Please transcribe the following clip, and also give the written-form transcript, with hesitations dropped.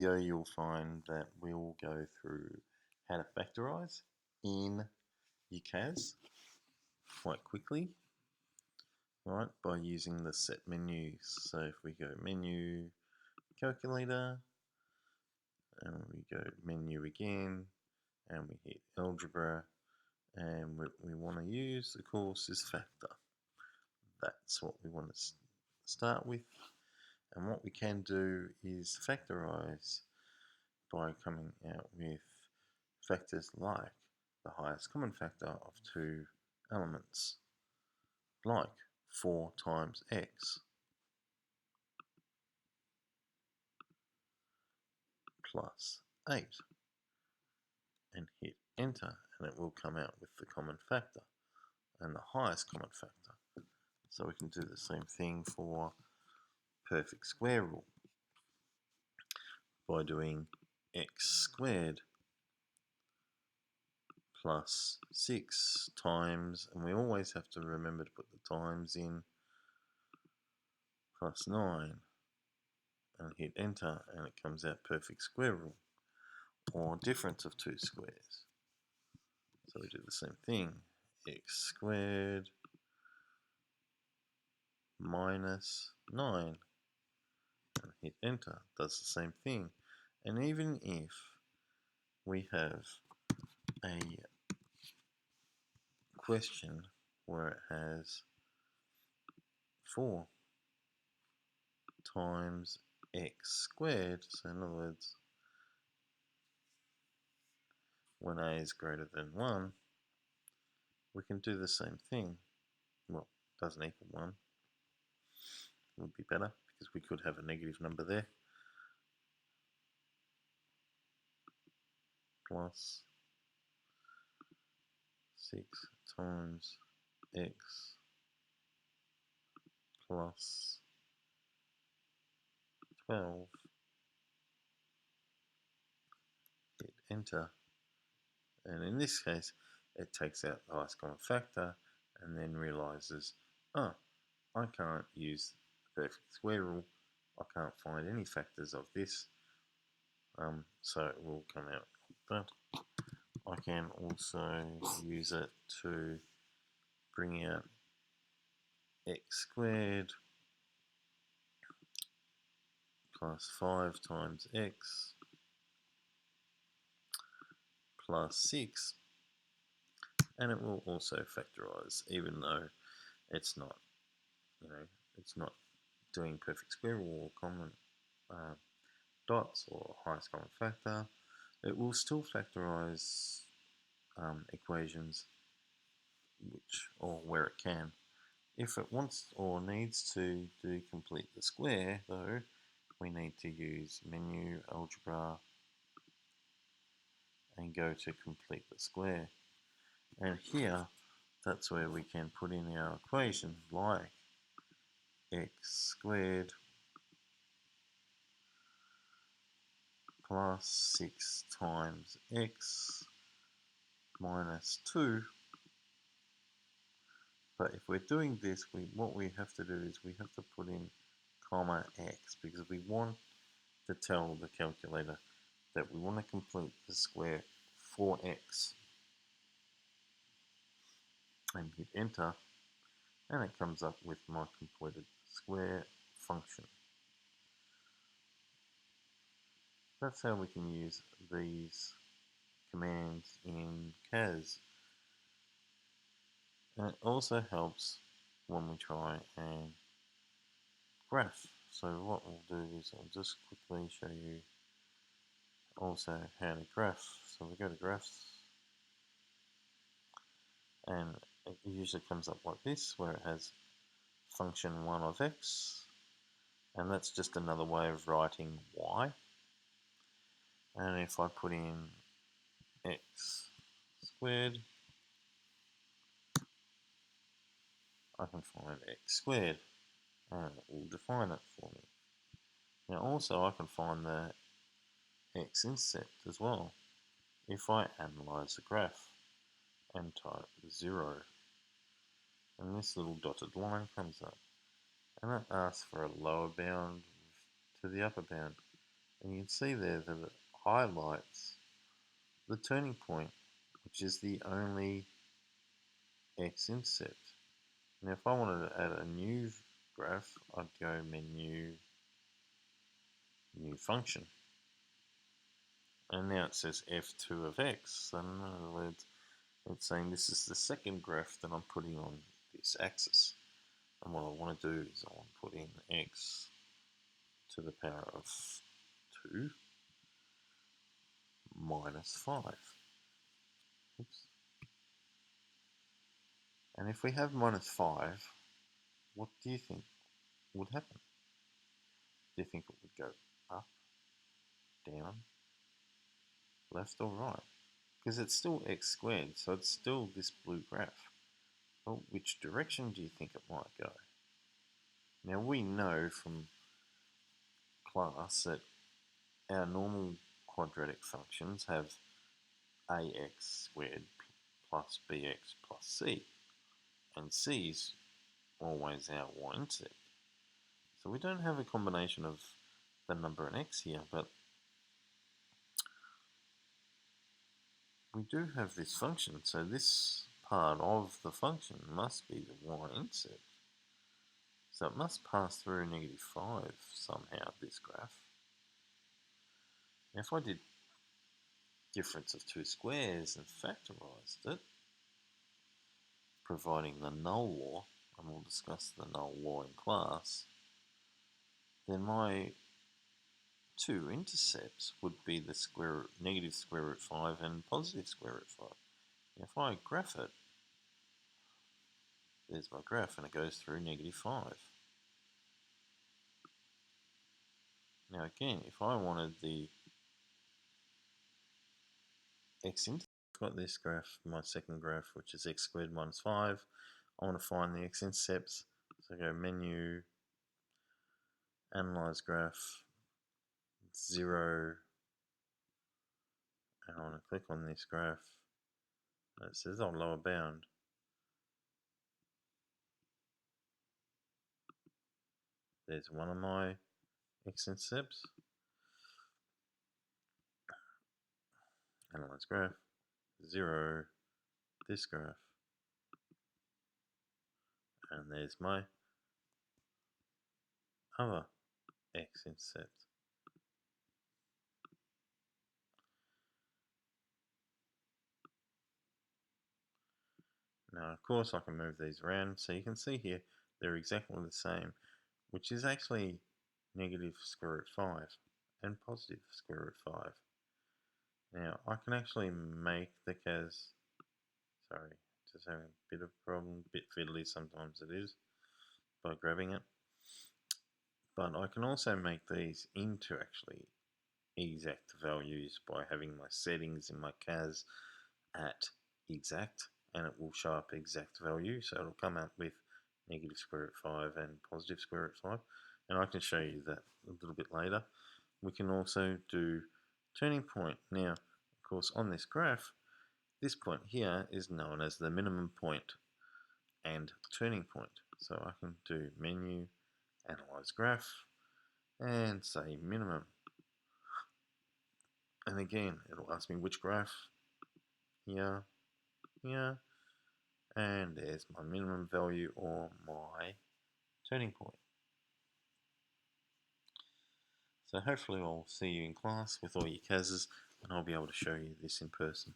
Video you'll find that we'll go through how to factorise in your CAS quite quickly, right, by using the set menus. So if we go menu, calculator, and we go menu again, and we hit algebra, and what we want to use, of course, is factor. That's what we want to start with. And what we can do is factorise by coming out with factors like the highest common factor of two elements, like 4 times x plus 8, and hit enter, and it will come out with the common factor and the highest common factor. So we can do the same thing for perfect square rule by doing x squared plus 6 times, and we always have to remember to put the times in, plus 9, and hit enter, and it comes out perfect square rule, or difference of two squares. So we do the same thing, x squared minus 9, and hit enter, does the same thing. And even if we have a question where it has 4 times x squared, so in other words, when a is greater than 1, we can do the same thing. Well, it doesn't equal 1. It would be better because we could have a negative number there. Plus 6 times x plus 12, hit enter, and in this case it takes out the highest common factor and then realizes, oh, I can't use the perfect square rule, I can't find any factors of this, so it will come out like that. I can also use it to bring out x squared plus 5 times x plus 6, and it will also factorise, even though it's not, it's not doing perfect square rule or common dots or highest common factor. It will still factorise equations or where it can. If it wants or needs to do complete the square, though, we need to use menu, algebra, and go to complete the square. And here, that's where we can put in our equation, like x squared plus 6 times x minus 2. But if we're doing this, what we have to do is we have to put in comma x, because we want to tell the calculator that we want to complete the square for x. And hit enter, and it comes up with my completed square function. That's how we can use these commands in CAS. And it also helps when we try and graph. So what we'll do is I'll just quickly show you also how to graph. So we go to graphs, and it usually comes up like this, where it has function 1 of x, and that's just another way of writing y. And if I put in x squared, I can find x squared, and it will define it for me. Now also I can find the x-intercept as well. If I analyse the graph and type 0, and this little dotted line comes up, and it asks for a lower bound to the upper bound. And you can see there that it highlights the turning point, which is the only x-intercept. Now if I wanted to add a new graph, I'd go menu, new function. And now it says f2 of x. So in other words, it's saying this is the second graph that I'm putting on this axis. And what I want to do is I want to put in x to the power of 2 minus 5. Oops. And if we have minus 5, what do you think would happen? Do you think it would go up, down, left or right? Because it's still x squared, so it's still this blue graph. Well, which direction do you think it might go? Now we know from class that our normal quadratic functions have ax squared plus bx plus c, and c is always our y-intercept. So we don't have a combination of the number and x here, but we do have this function, so this part of the function must be the y-intercept. So it must pass through -5 somehow, this graph. Now if I did difference of two squares and factorised it, providing the null law, and we'll discuss the null law in class, then my two intercepts would be the negative square root 5 and positive square root 5. Now if I graph it, there's my graph and it goes through -5. Now again, if I wanted the x-intercept, I've got this graph, my second graph, which is x squared minus 5. I want to find the x-intercepts, so I go menu, analyze graph, 0, and I want to click on this graph. And it says, oh, lower bound. There's one of my x-intercepts. Analyze graph, 0, this graph, and there's my other x-intercept. Now of course I can move these around, so you can see here they're exactly the same, which is actually negative square root 5 and positive square root 5. Now I can actually make the CAS, sorry, just having a bit of a problem, a bit fiddly sometimes it is, by grabbing it. But I can also make these into actually exact values by having my settings in my CAS at exact, and it will show up exact value, so it'll come up with negative square root 5 and positive square root 5, and I can show you that a little bit later. We can also do turning point. Now of course on this graph, this point here is known as the minimum point and turning point, so I can do menu, analyze graph, and say minimum, and again it'll ask me which graph, here, here, and there's my minimum value or my turning point. So hopefully I'll see you in class with all your CASs and I'll be able to show you this in person.